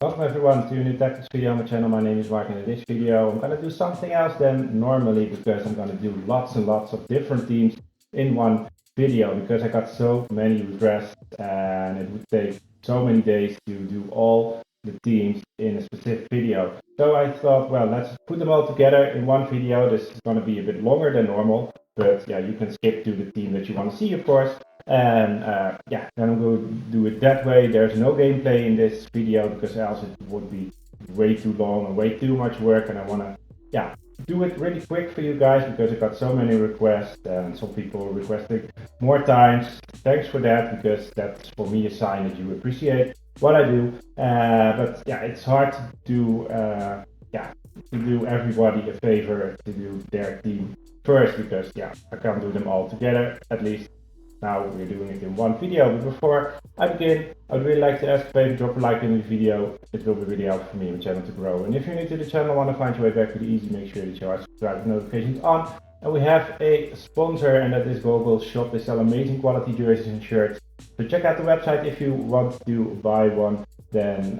Welcome everyone to a new tactics video on my channel. My name is Mark, and in this video I'm going to do something else than normally because I'm going to do lots and lots of different teams in one video because I got so many requests and it would take so many days to do all the teams in a specific video. So I thought, well, let's put them all together in one video. This is going to be a bit longer than normal, but yeah, you can skip to the team that you want to see, of course. And yeah, then I'm going to do it that way. There's no gameplay in this video because else it would be way too long and way too much work, and I want to do it really quick for you guys because I got so many requests and some people requesting more times. Thanks for that, because that's for me a sign that you appreciate what I do. But yeah, it's hard to do everybody a favor to do their team first because I can't do them all together, at least. Now we're doing it in one video, but before I begin, I would really like to ask a favor: drop a like in the video. It will be really helpful for me and my channel to grow. And if you're new to the channel, want to find your way back pretty easy, make sure that you are subscribed with notifications on. And we have a sponsor, and that is Google Shop. They sell amazing quality jerseys and shirts. So check out the website if you want to buy one. Then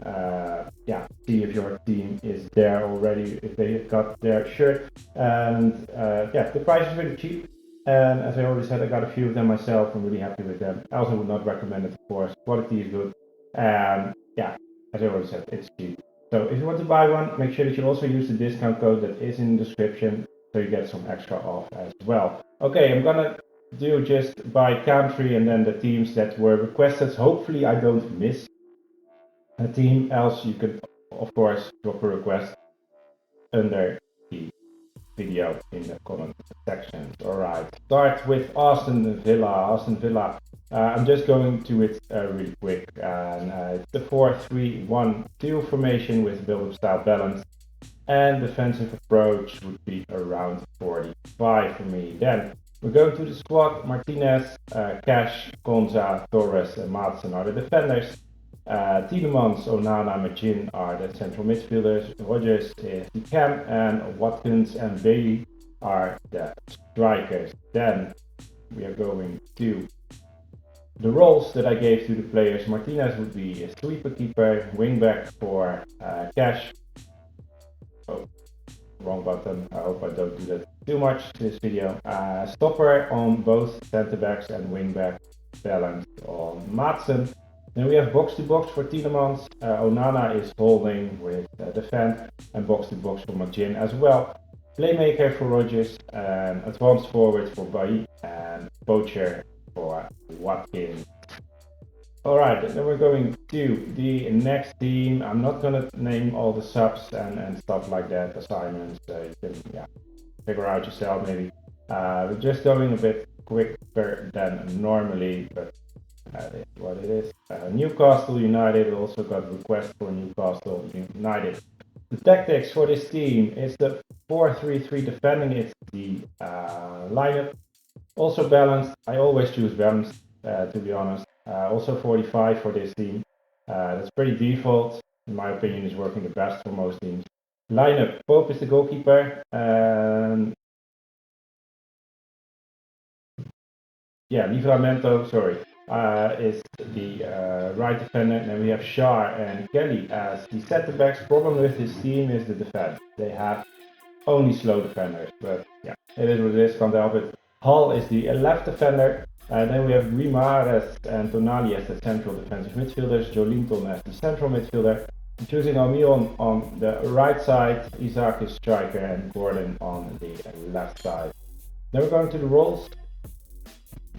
see if your team is there already, if they got their shirt. And the price is really cheap. And as I already said, I got a few of them myself. I'm really happy with them. I also would not recommend it, of course. Quality is good. And as I already said, it's cheap. So if you want to buy one, make sure that you also use the discount code that is in the description, so you get some extra off as well. Okay, I'm gonna do just by country and then the teams that were requested. Hopefully I don't miss a team, else you could, of course, drop a request under the video in the comment section. Alright, start with Aston Villa. Aston Villa, I'm just going to it really quick. And it's the 4-3-1-2 formation with build-up style balance, and defensive approach would be around 45 for me. Then we're going to the squad. Martinez, Cash, Konza, Torres, and Madsen are the defenders. Tielemans, Onana, Majin are the central midfielders. Rodgers is the cam, and Watkins and Bailey are the strikers. Then we are going to the roles that I gave to the players. Martinez would be a sweeper keeper, wingback for Cash. Oh, wrong button. I hope I don't do that too much in this video. Stopper on both centre backs and wingback, balanced on Madsen. Then we have box-to-box for Tielemans. Onana is holding with defend, and box-to-box for Majin as well. Playmaker for Rodgers, and advanced forward for Bailly, and poacher for Watkins. Alright, then we're going to the next team. I'm not going to name all the subs and stuff like that, assignments. You can figure out yourself maybe. We're just going a bit quicker than normally, but that is what it is. Newcastle United also got request for Newcastle United. The tactics for this team is the 4-3-3 defending. It's the lineup. Also balanced. I always choose balanced, to be honest. Also 45 for this team. That's pretty default. In my opinion, is working the best for most teams. Lineup. Pope is the goalkeeper. Livramento, sorry, is the right defender. And then we have Shar and Kelly as the centre backs. Problem with this team is the defense. They have only slow defenders, but it is what it is, can't help it. Hall is the left defender. And then we have Guimares and Tonali as the central defensive midfielders. Jolinton as the central midfielder. I'm choosing Almiron on the right side. Isaac is striker, and Gordon on the left side. Then we're going to the roles.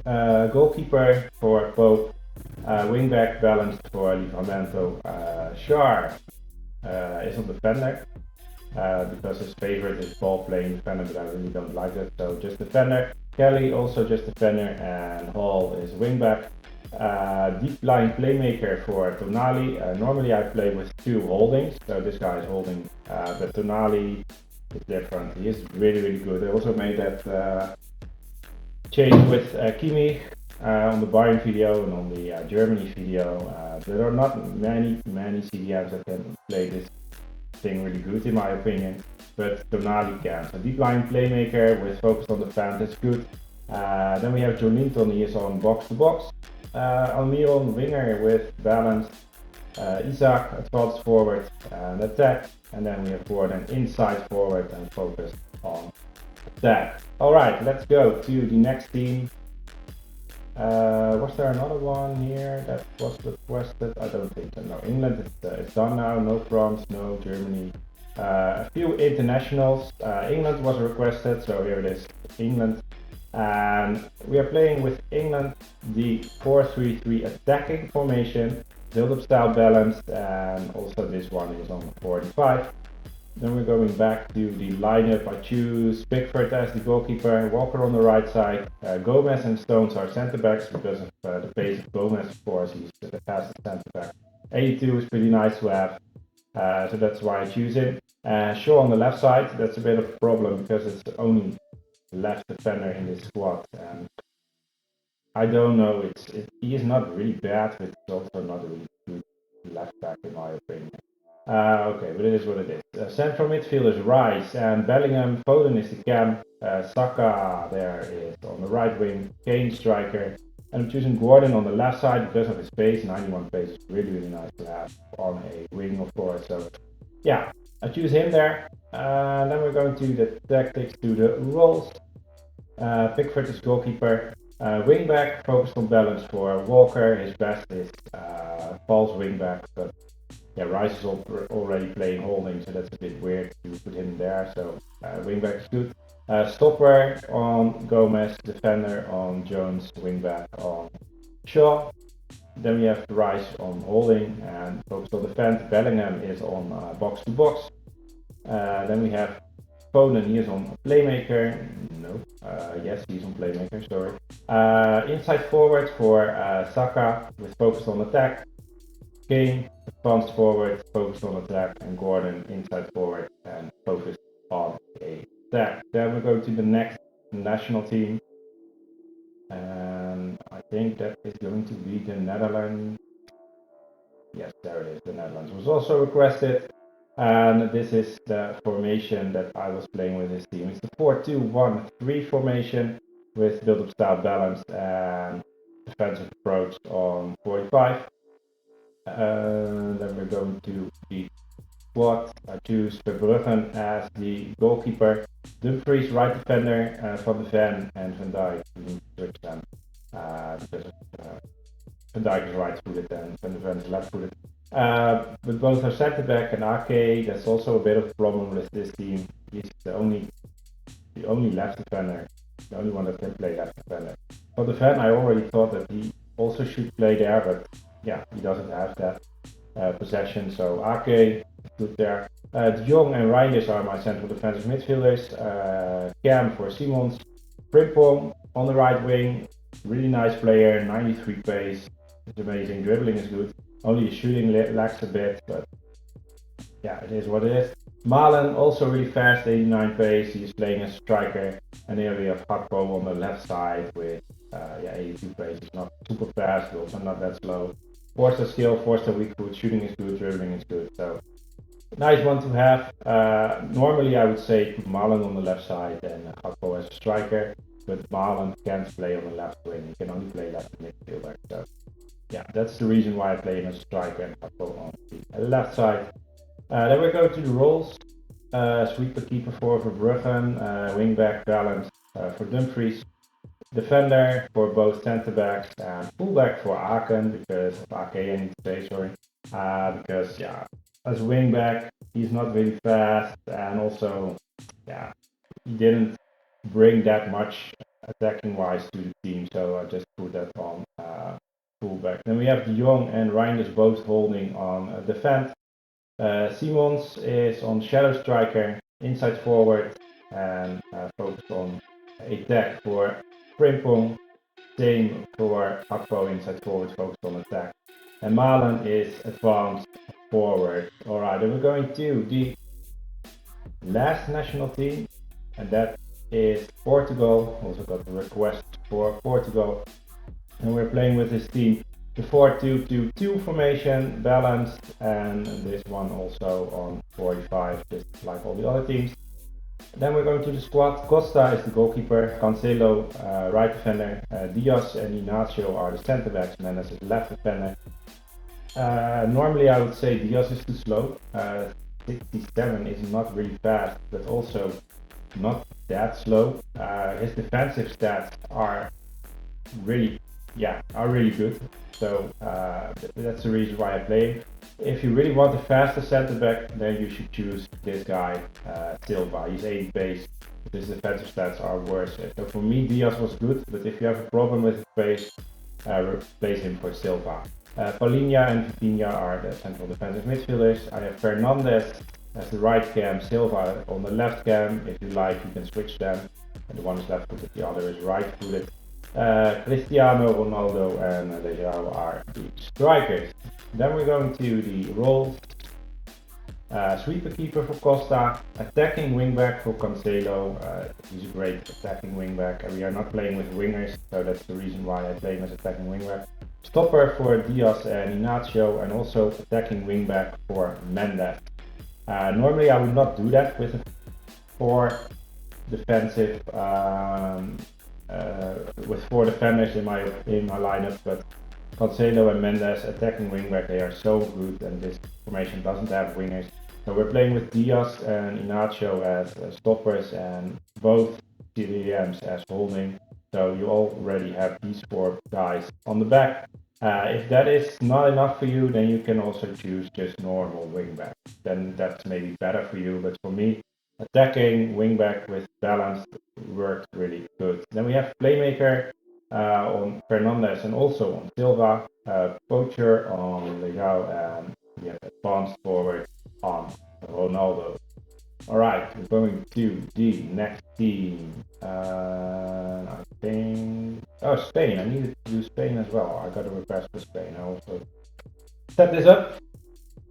Goalkeeper for Pope, wingback balanced for Livramento. Shar is on defender because his favorite is ball playing defender, but I really don't like that, so just defender. Kelly also just defender, and Hall is wingback. Deep line playmaker for Tonali. Normally I play with two holdings, so this guy is holding, but Tonali is different. He is really good. I also made that change with Kimmich on the Bayern video and on the Germany video. There are not many CDMs that can play this thing really good, in my opinion, but Tonali can. So deep line playmaker with focus on defense, that's good. Then we have Jolinton, he is on box to box. Almiron winger with balance. Isaac advanced forward and attack, and then we have Gordon inside forward and focus on attack. Alright, let's go to the next team. Was there another one here that was requested? I don't think so. No, England is done now. No France, no Germany. A few internationals. England was requested, so here it is, England. And we are playing with England the 4-3-3 attacking formation, build-up style balanced, and also this one is on 45. Then we're going back to the lineup. I choose Pickford as the goalkeeper, Walker on the right side, Gomez and Stones are centre backs because of the pace of Gomez, of course, he's the fastest centre back. 82 is pretty nice to have, so that's why I choose him. Shaw on the left side, that's a bit of a problem because it's the only left defender in this squad. And I don't know, he is not really bad, but he's also not a really good left back in my opinion. Okay, but it is what it is. Central midfielders Rice and Bellingham. Foden is the cam. Saka there is on the right wing. Kane striker. And I'm choosing Gordon on the left side because of his pace. 91 pace is really, really nice to have on a wing, of course. So yeah, I choose him there. Then we're going to the tactics, to the roles. Pickford is goalkeeper. Wing back, focused on balance for Walker. His best is false wing back, but yeah, Rice is already playing holding, so that's a bit weird to put him there. So wingback is good. Stopper on Gomez, defender on Jones, wingback on Shaw. Then we have Rice on holding and focused on defense. Bellingham is on box to box. Then we have Foden, he is on playmaker. No, yes, he's on playmaker, sorry. Inside forward for Saka with focus on attack. Kane advanced forward, focused on attack, and Gordon inside forward and focused on attack. Then we're going to the next national team, and I think that is going to be the Netherlands. Yes, there it is. The Netherlands was also requested, and this is the formation that I was playing with this team. It's the 4-2-1-3 formation with build-up style balanced and defensive approach on 45. Then we're going to the squad. I choose Verbruggen as the goalkeeper, Dumfries right defender, Van de Ven and Van Dijk. We need to switch them because Van Dijk is right-footed and Van de Ven is left-footed. But both are centre back and Ake. That's also a bit of a problem with this team. He's the only left defender, the only one that can play left defender. Van de Ven, I already thought that he also should play there, but yeah, he doesn't have that possession, so Ake is good there. De Jong and Reinders are my central defensive midfielders. Cam for Simons. Frimpong on the right wing, really nice player, 93 pace, it's amazing, dribbling is good. Only shooting lacks a bit, but yeah, it is what it is. Malen also really fast, 89 pace, he's playing as a striker. And here we have Gakpo on the left side with 82 pace, he's not super fast, but also not that slow. Forster skill, Forster weak foot, shooting is good, dribbling is good, so nice one to have. Normally I would say put Malen on the left side and Gakpo as a striker, but Malen can't play on the left wing, he can only play left midfielder. So yeah, that's the reason why I play him as a striker and Gakpo on the left side. Then we go to the roles. Sweeper keeper for Verbruggen, wing back balance for Dumfries. Defender for both centre backs and fullback for Aken, because of Ake, I need to say, sorry. Because yeah, as wing back, he's not really fast, and also yeah, he didn't bring that much attacking wise to the team, so I just put that on fullback. Then we have De Jong and Reinders both holding on defense. Simons is on shadow striker, inside forward, and focused on attack for Frimpong. Same for Gakpo, inside forward, focused on attack. And Malen is advanced forward. Alright, then we're going to the last national team, and that is Portugal. Also got a request for Portugal. And we're playing with this team the 4-2-2-2 formation, balanced, and this one also on 45, just like all the other teams. Then we're going to the squad. Costa is the goalkeeper, Cancelo right defender, Diaz and Ignacio are the centre backs, Mendes is left defender. Normally I would say Diaz is too slow. 67 is not really fast, but also not that slow. His defensive stats are really, are really good. So that's the reason why I play him. If you really want a faster center back, then you should choose this guy, Silva. He's 80 pace, but his defensive stats are worse. So for me, Diaz was good, but if you have a problem with his pace, replace him for Silva. Paulinha and Vitinha are the central defensive midfielders. I have Fernandes as the right cam, Silva on the left cam. If you like, you can switch them. And the one is left footed, the other is right footed. Cristiano Ronaldo and Leao are the strikers. Then we're going to the roles. Sweeper keeper for Costa, attacking wingback for Cancelo. He's a great attacking wingback, and we are not playing with wingers, so that's the reason why I play him as attacking wingback. Stopper for Diaz and Inacio, and also attacking wingback for Mendes. Normally I would not do that with a 4 defensive with 4 defenders in my lineup, but Cancelo and Mendes attacking wingback, they are so good, and this formation doesn't have wingers. So we're playing with Diaz and Inacio as stoppers and both CDMs as holding. So you already have these 4 guys on the back. If that is not enough for you, then you can also choose just normal wingback. Then that's maybe better for you, but for me, attacking wingback with balance worked really good. Then we have playmaker on Fernandes and also on Silva, poacher on Leao, and we have advanced forward on Ronaldo. Alright, we're going to the next team. I think. Oh, Spain. I needed to do Spain as well. I got a request for Spain. I also set this up.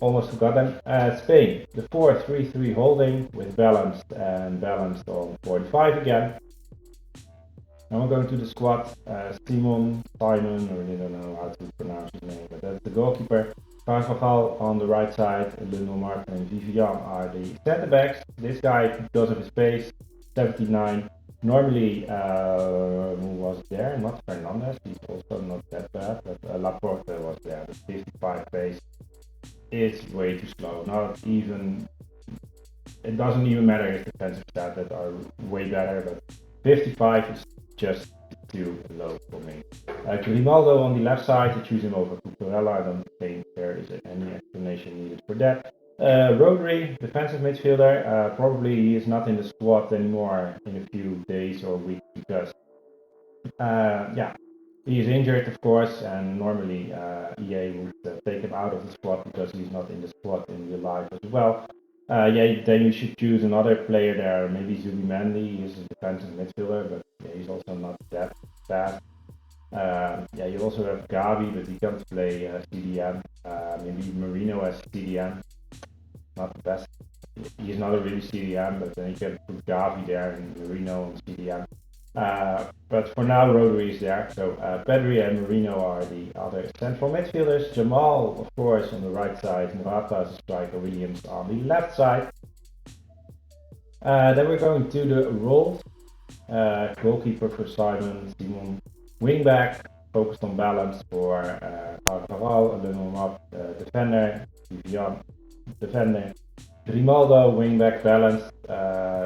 Almost forgotten. Spain, the 4-3-3 holding with balanced and balanced on 45 again. Now we're going to the squad. Simon, I really don't know how to pronounce his name, but that's the goalkeeper. Carvajal on the right side, Lionel Martin and Vivian are the centre backs. This guy, because of his pace, 79. Normally, who was there? Not Fernandes, he's also not that bad, but Laporte was there. The 55 pace is way too slow. Not even, it doesn't even matter if defensive stats that are way better, but 55 is just too low for me. Grimaldo on the left side, I choose him over Cucurella. I don't think there is any explanation needed for that. Rodri, defensive midfielder, probably he is not in the squad anymore in a few days or weeks because, he is injured, of course, and normally EA would take him out of the squad because he's not in the squad in real life as well. Then you should choose another player there, maybe Zubimendi. He's a defensive midfielder, but he's also not that fast. You also have Gavi, but he can't play CDM. Maybe Marino as CDM, not the best. He's not a really CDM, but then you can put Gavi there and Marino on CDM. But for now, Rodri is there. So Pedri and Marino are the other central midfielders. Jamal, of course, on the right side. Morata as a striker. Williams on the left side. Then we're going to the roles. Goalkeeper for Simon. Wingback, focused on balance for Carvajal. Lionel defender. Vivian, defender. Grimaldo, wingback, balanced.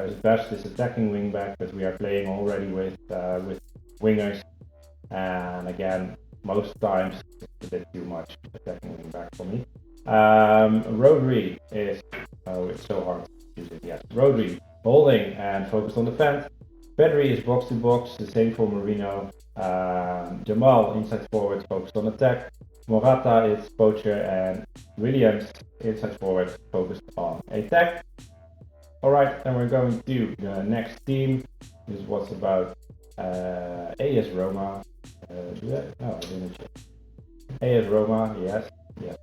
His best is attacking wingback, but we are playing already with wingers, and again, most times it's a bit too much attacking wingback for me. Rodri is, it's so hard to choose it. Yes, Rodri, holding and focused on defense. Pedri is box to box, the same for Marino. Jamal, inside forward, focused on attack. Morata is poacher, and Williams, inside forward, focused on attack. Alright, then we're going to the next team. This was about AS Roma. No, I didn't check. AS Roma, yes,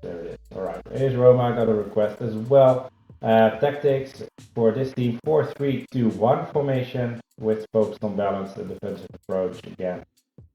there it is. Alright, AS Roma got a request as well. Tactics for this team: 4-3-2-1 formation with focused on balance and defensive approach. Again,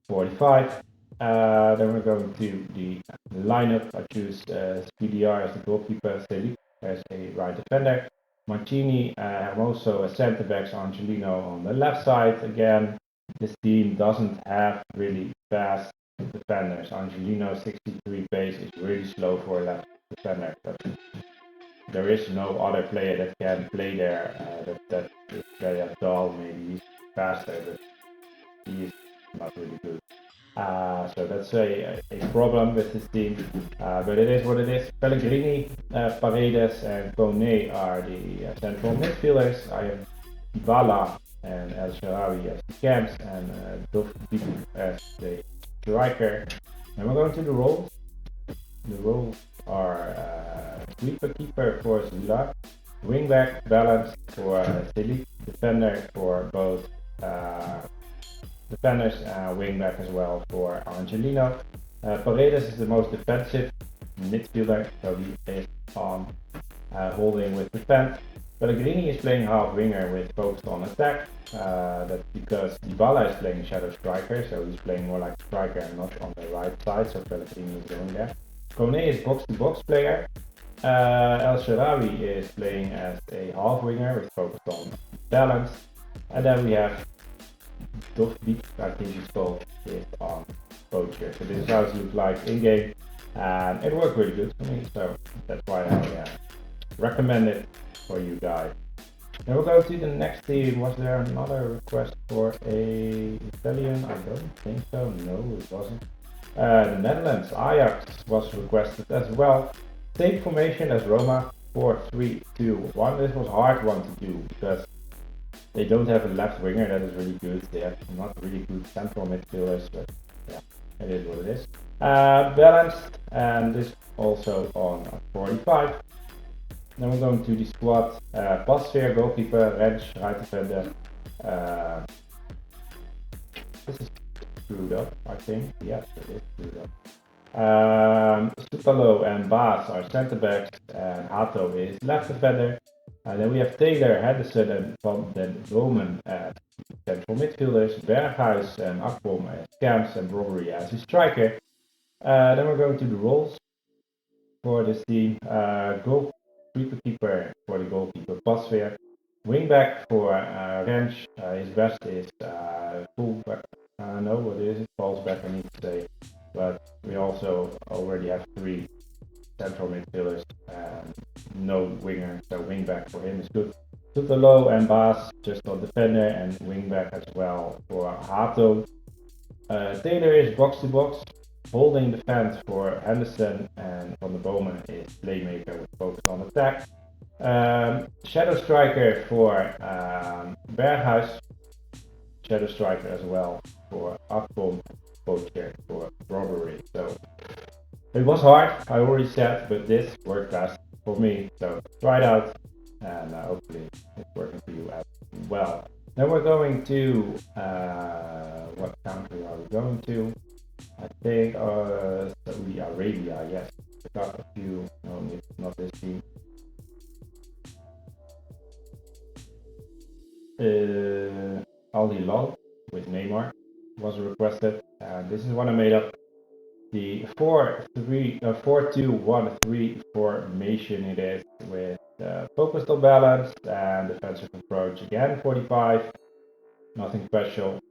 45. Then we're going to the lineup. I choose PDR as the goalkeeper, Selic as a right defender, Mancini, also a centre backs, Angelino on the left side. Again, this team doesn't have really fast defenders. Angelino 63 pace is really slow for a left defender. But there is no other player that can play there. That is very dull. Maybe he's faster, but he is not really good. So that's a problem with this team, but it is what it is. Pellegrini, Paredes, and Kone are the central midfielders. I have Dybala and El Shaarawy as the camps, and Dovbyk as the striker. And we're going to the roles. The roles are sweeper keeper for Hilal, wingback balance for Silly, defender for both defenders, wingback as well for Angelino. Paredes is the most defensive midfielder, so he is on holding with defense. Pellegrini is playing half winger with focus on attack. That's because Dybala is playing shadow striker, so he's playing more like striker and not on the right side, so Pellegrini is going there. Kone is box-to-box player. El Shaarawy is playing as a half winger with focus on balance. And then we have Dovbyk, I think he's called, is on poacher. So this is how it looks like in game, and it worked really good for me, so that's why I recommend it for you guys. Then we'll go to the next team. Was there another request for a Italian? I don't think so. No, it wasn't. The Netherlands, Ajax was requested as well. Same formation as Roma, 4-3-2-1. This was a hard one to do because they don't have a left winger that is really good. They have not really good central midfielders, but yeah, it is what it is. Balanced, and this also on 45. Then we're going to the squad. Pasveer, goalkeeper, Rens, right defender. This is screwed up, I think. Yes, it is screwed up. Sutalo and Baas are centre backs, and Hato is left defender. Then we have Taylor, Henderson, and Van den Boomen as central midfielders, Berghuis and Akpom as camps, and Robbery as his striker. Then we're going to the roles for this team. Goalkeeper keeper for the goalkeeper, Pasveer. Wingback for Rens. His best is fullback. No, what is it? Falls back, I need to say. But we also already have 3 central midfielders and no winger, so wingback for him is good. Sutalo and Baas just on defender, and wingback as well for Hato. Taylor is box to box, holding defense for Henderson, and Van den Boomen is playmaker with focus on attack. Shadow striker for Berghuis, shadow striker as well for Akpom, poacher for Robbery. So it was hard, I already said, but this worked best for me. So try it out, and hopefully it's working for you as well. Then we're going to what country are we going to? I think Saudi Arabia. Yes, I got a few. No, it's not this team. Al Hilal with Neymar was requested. This is what I made up. The 4-2-1-3 formation it is, with focused on balance and defensive approach. Again, 45, nothing special.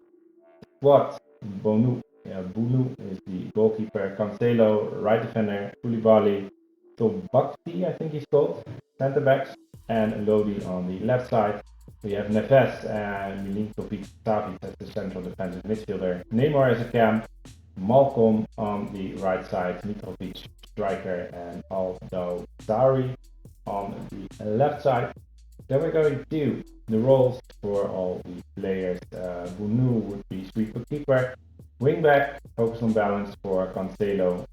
Squad, Bunu is the goalkeeper, Cancelo, right defender, Koulibaly, Tobakti, I think he's called, centre backs, and Lodi on the left side. We have Neves and Milinkovic-Savic as the central defensive midfielder. Neymar as a cam, Malcolm on the right side, Mitrovic striker, and Aldo Sari on the left side. Then we're going to the roles for all the players. Bunu would be sweeper keeper, wingback, focus on balance for Cancelo.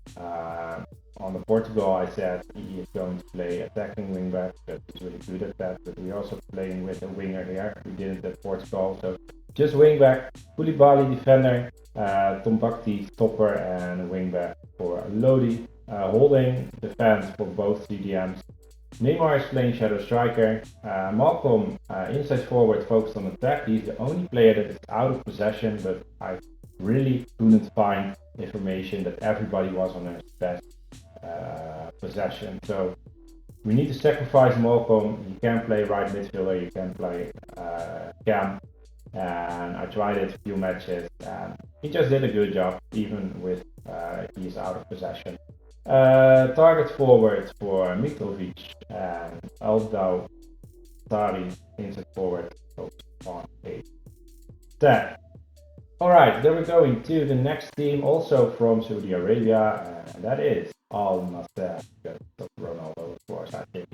On the Portugal, I said he is going to play attacking wingback, but he's really good at that. But we're also playing with a winger here. We didn't at Portugal, so just wingback. Koulibaly defender, Tombakti stopper, and wingback for Lodi. Holding defense for both CDMs. Neymar is playing shadow striker. Malcolm inside forward, focused on attack. He's the only player that is out of possession, but I really couldn't find information that everybody was on his best possession. So we need to sacrifice Malcolm. You can play right midfielder, you can play cam. And I tried it a few matches, and he just did a good job, even with he's out of possession. Target forward for Mitrovic and Aldo Tari inside forward on a 10. Alright, then we're going to the next team, also from Saudi Arabia, and that is Al Nassr. Ronaldo, of course, I think.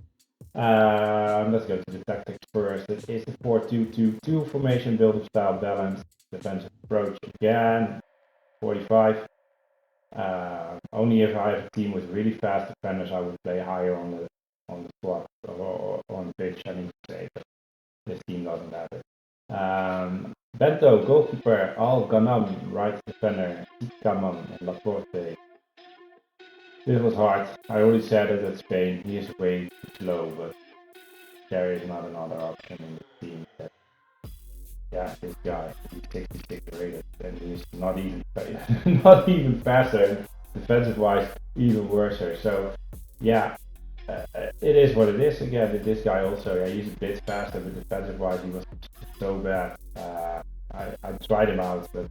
Let's go to the tactics first. It is the 4-2-2-2 formation, build-up style, balanced defensive approach again. 45. Only if I have a team with really fast defenders, I would play higher on the squad or on the pitch, I need to say, but this team doesn't have it. Bento, goalkeeper, Al Ghanam, right defender, Kaman, and Laporte. This was hard. I already said it at Spain. He is way too slow, but there is not another option in the team. Yeah, this guy, he's 66 rated, and he's not even not even faster. Defensive wise, even worse. So, yeah, it is what it is. Again, this guy also, yeah, he's a bit faster, but defensive wise, he was so bad. I tried him out, but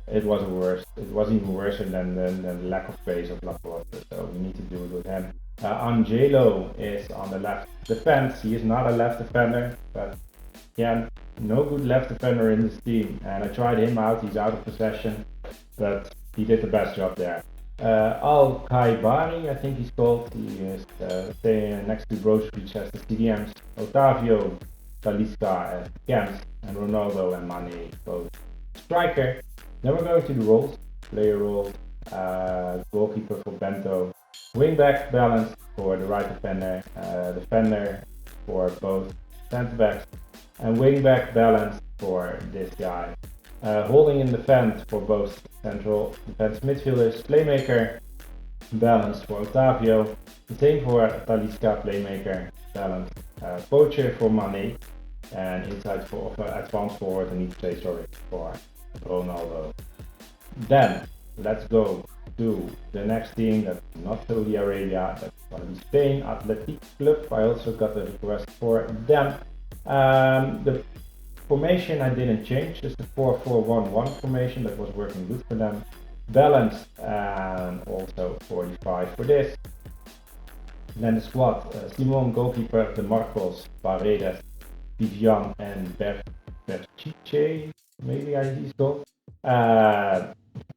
it was worse. It was even worse than the lack of pace of Laporte. So we need to do it with him. Angelo is on the left defense. He is not a left defender, but again, no good left defender in this team. And I tried him out. He's out of possession, but he did the best job there. Al Kaibari, I think he's called. He is staying next to Brozovic as the CDMs. Otavio, Talisca as Camps, and Ronaldo and Mane both striker. Then we're going to the roles, player roles, goalkeeper for Bento, wingback balance for the right defender, defender for both centre backs, and wingback balance for this guy. Holding in defense for both central defense midfielders, playmaker balance for Otavio, the same for Talisca, playmaker balance, poacher for Mane, and inside for advanced forward, I need to say sorry, for Ronaldo. Then let's go to the next team. That's not Saudi Arabia, that's going to be Spain, Atletic Club. I also got a request for them. The formation I didn't change, just the 4-4-1-1 formation that was working good for them. Balanced and also 45 for this. And then the squad, Simon goalkeeper, De Marcos, Paredes, Vivian and Berchiche, maybe he's called.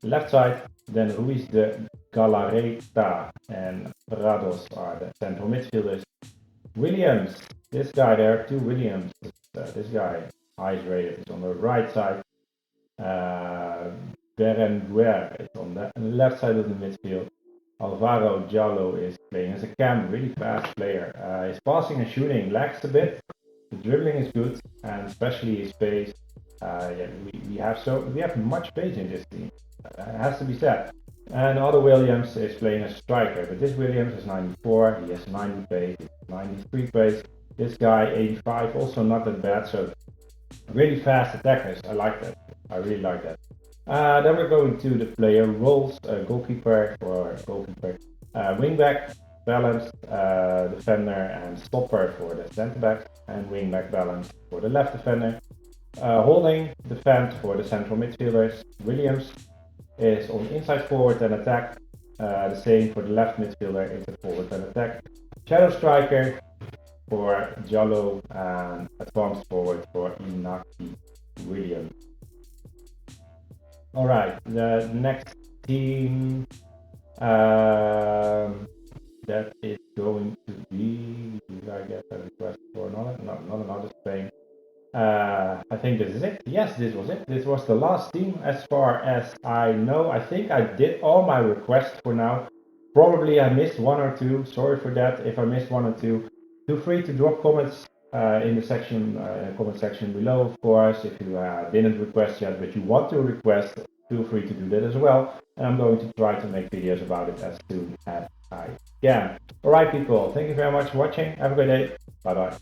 Left side, then Ruiz de Galarreta and Rados are the central midfielders. Williams, this guy there, two Williams. This guy, highest rated, is on the right side. Berenguer is on the left side of the midfield. Alvaro Diallo is playing as a cam, really fast player. His passing and shooting lacks a bit. The dribbling is good, and especially his pace. Yeah, we have much pace in this team. It has to be said. And Otto Williams is playing as a striker, but this Williams is 94. He has 90 pace, 93 pace. This guy 85, also not that bad. So really fast attackers. I like that. I really like that. Then we're going to the player roles. Goalkeeper for goalkeeper, wingback balance, defender and stopper for the centre back, and wingback balance for the left defender. Holding defense for the central midfielders. Williams is on inside forward and attack. The same for the left midfielder, inside forward and attack. Shadow striker for Diallo and advanced forward for Inaki Williams. Alright, the next team that is going to be, did I get a request for another? No, not another Spain. I think this is it. Yes, this was it. This was the last team as far as I know. I think I did all my requests for now. Probably I missed one or two. Sorry for that if I missed one or two. Feel free to drop comments in the section, comment section below, of course. If you didn't request yet, but you want to request, feel free to do that as well. And I'm going to try to make videos about it as soon as I can. Alright people, thank you very much for watching. Have a great day. Bye bye.